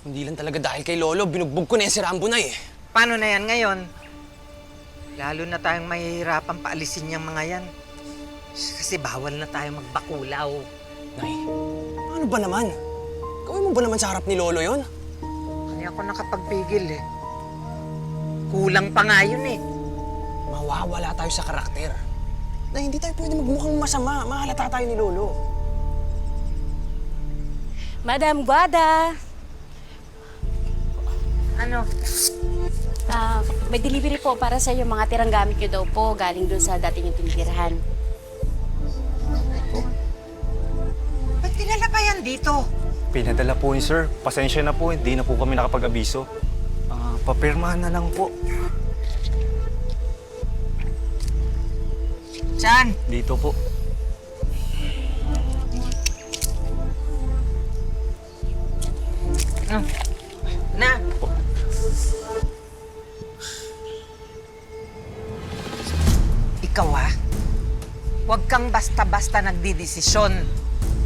Hindi lang talaga dahil kay Lolo, binugbog ko na yan si Rambo na eh. Paano na yan ngayon? Lalo na tayong mahihirapan paalisin yung mga yan. Kasi bawal na tayo magbakulaw. Nay, paano ba naman? Gawin mo ba naman sa harap ni Lolo yon? Hindi ako nakapagpigil eh. Kulang pa nga yun eh. Mawawala tayo sa karakter. Na hindi tayo pwede magmukhang masama. Mahalata tayo ni Lolo. Madam Guada! Ano? May delivery po para sa iyo. Mga tirang gamit niyo daw po galing doon sa dati niyong tinitirahan. Ba't dinala pa yan dito? Pinadala po yun, sir. Pasensya na po, hindi na po kami nakapag-abiso. Papirmahan na lang po. Saan? Dito po. Na. Ikaw huwag kang basta-basta nagdidesisyon.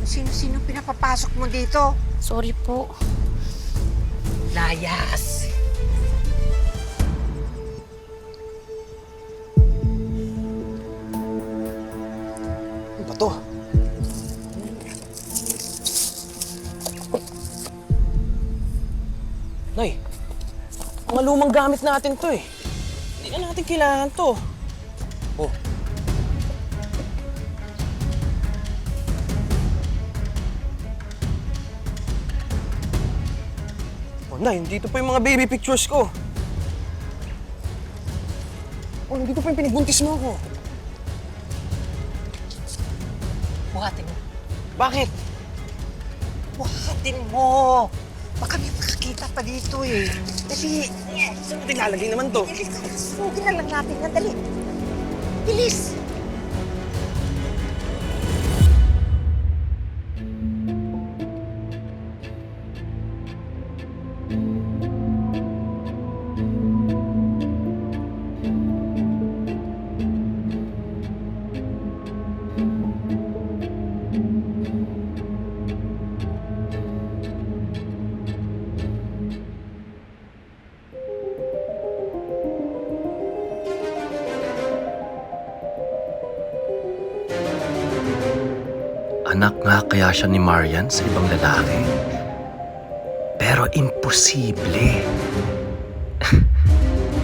Sino-sino pinapapasok mo dito? Sorry po. Layas. Ano ba to? Nay, mga lumang gamit natin to eh. Hindi na natin kailangan to. Oh. Oh, Nay, dito pa yung mga baby pictures ko. Oh, dito pa yung pinagbuntis mo ako. Buhatin mo. Bakit? Buhatin mo. Baka may makakita pa dito eh. Dali. Saan natin lalagay naman to? Sugin na lang natin yan. Dali. Bilis. Anak nga kaya siya ni Marian sa ibang lalaki? Pero imposible.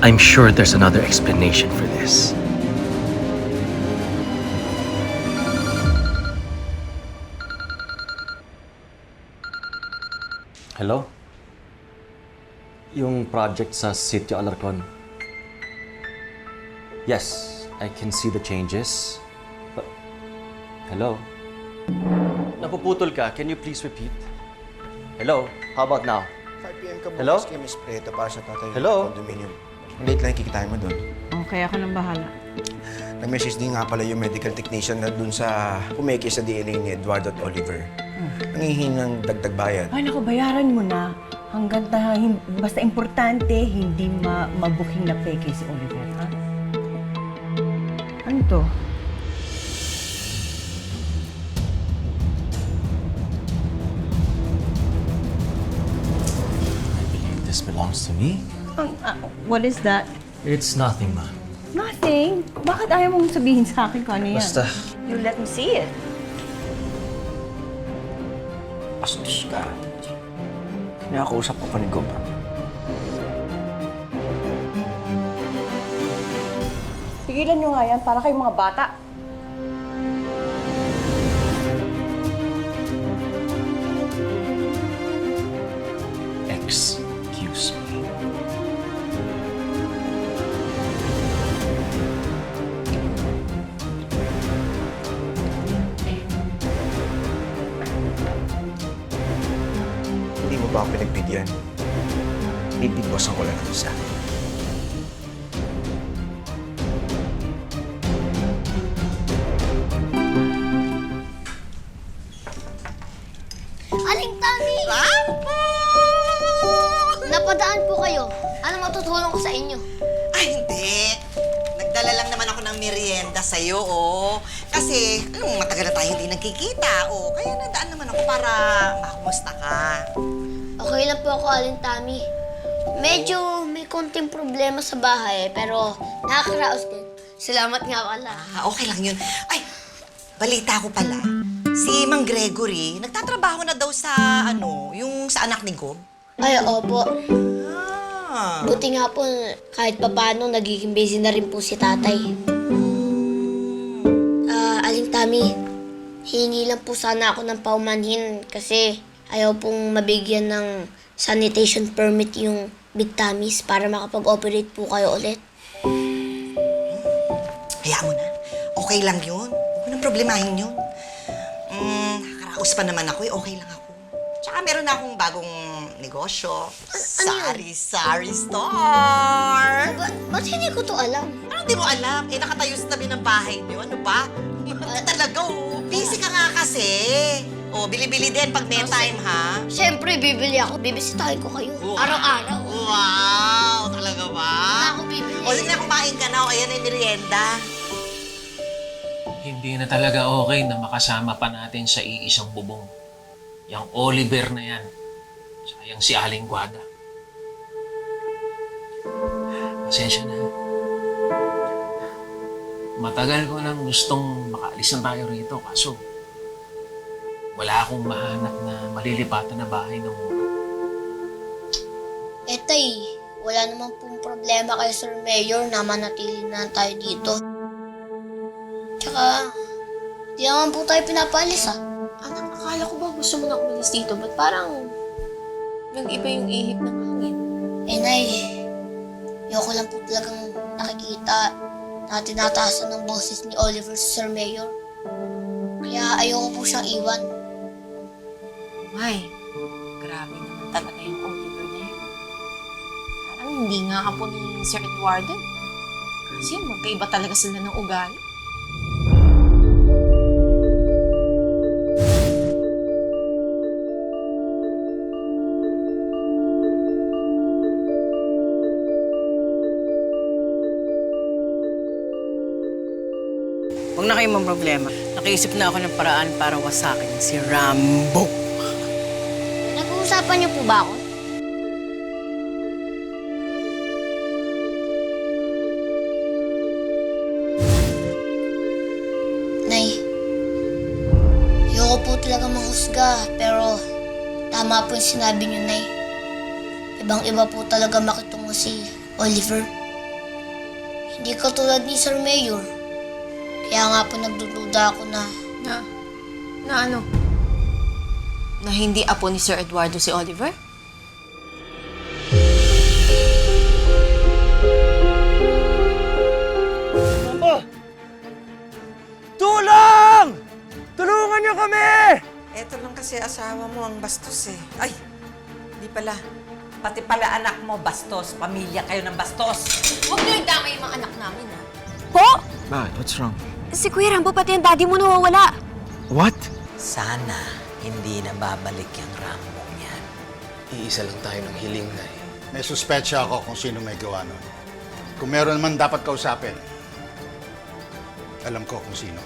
I'm sure there's another explanation for this. Hello? Yung project sa Sitio Alarcon. Yes, I can see the changes. But, hello? Napuputol ka. Can you please repeat? Hello? How about now? 5 p.m. ka Hello? bukas kay Miss Preta para sa tatay Hello? ng condominium. Late lang kikitain mo doon. Okay, ako nang bahala. Nag-message din nga pala yung medical technician na doon sa pumeki sa DNA ni Eduardo at Oliver. Nangihingi ng dagdag bayad. Ay, naku, bayaran mo na. Hanggang basta importante, hindi mabuking na peke si Oliver, ha? Ano to? This belongs to me? What is that? It's nothing, ma. Nothing. Bakit ayaw mong sabihin sa akin kung ano yan? Basta, You let me see it. Astos ka. Nakakausap ko pa ni Gob. Pigilan nyo nga yan para kayong mga bata. excuse me. Hindi mo ba ako pinagbigyan? Bibigwasan ko lang ang isa. Aling Tami! Rambo! Napadaan po kayo. Ano matutulong ko sa inyo? Ay, hindi. Nagdala lang naman ako ng merienda sa'yo, oh. Kasi, matagal na tayo hindi nagkikita, oh. Kaya nadaan naman ako para makumusta ka. Okay lang po ako, Aling Tami. Medyo may konting problema sa bahay, pero nakakaraos din. Salamat nga pala. Okay lang yun. Ay, balita ko pala. Si Mang Gregory, nagtatrabaho na daw sa, yung sa anak ni Gob. Ay, opo. Ah. Buti nga po, kahit papano, nagiging busy na rin po si tatay. Aling Tami, hihingi lang po sana ako ng paumanhin kasi ayaw pong mabigyan ng sanitation permit yung Big Tamis para makapag-operate po kayo ulit. Hayaan mo na. Okay lang yun. Huwag mo nang problemahin yun. Nakakaraos pa naman ako okay lang ako. Tsaka meron na akong bagong negosyo. Sari-sari store! Ba't hindi ko to alam? Ano di mo alam? Nakatayo sa tabi ng bahay niyo. Ano ba? Talaga, busy ka nga kasi. Bili-bili din pag may time, ha? Siyempre, bibili ako. Bibisitahin ko kayo. Araw-araw. Wow! Talaga ba? Wala ako bibili. Sige na, kumain ka na. Ayan ay merienda. Hindi na talaga okay na makasama pa natin sa iisang bubong. Yang Oliver na yan. Sayang si Aling Guada. Pasensya na. Matagal ko nang gustong makaalis na tayo rito kaso wala akong mahanap na malilipatan na bahay ng mura. Tay, wala naman pong problema kay Sir Mayor na manatili na tayo dito. Tsaka, di naman po tayo pinapalis, Anak, akala ko ba gusto mo na umalis dito? Ba't parang nag-iba yung ihip ng hangin? Nay, ayoko lang po talagang nakikita na tinataasan ng boses ni Oliver sa Sir Mayor. Kaya ayoko po siyang iwan. Ay, grabe naman talaga yung Oliver na yun. Parang hindi nga ka po ni Sir Eduardo. Kasi magkaiba talaga sila ng ugali. Huwag na kayong problema. Nakiisip na ako ng paraan para wasakin si Rambo. Nag-uusapan niyo po ba ako? Nay, ayoko po talaga manghusga, pero tama po yung sinabi niyo, Nay. Ibang-iba po talaga makitungo si Oliver. Hindi katulad ni Sir Mayor. Kaya nga po nagdududa ako na... Na ano? Na hindi apo ni Sir Eduardo si Oliver? Tulong! Tulungan niyo kami! Eto lang kasi asawa mo ang bastos eh. Ay, hindi pala. Pati pala anak mo, bastos. Pamilya kayo ng bastos. Huwag niyo idamay yung mga anak namin, Po? Bakit? What's wrong? Si Kuya Rambo, pati ang daddy mo nawawala. What? Sana hindi na babalik yung Rambong yan. Iisa lang tayo ng hiling na eh. May suspetsya ako kung sino may gawa nun. Kung meron man dapat kausapin, alam ko kung sino.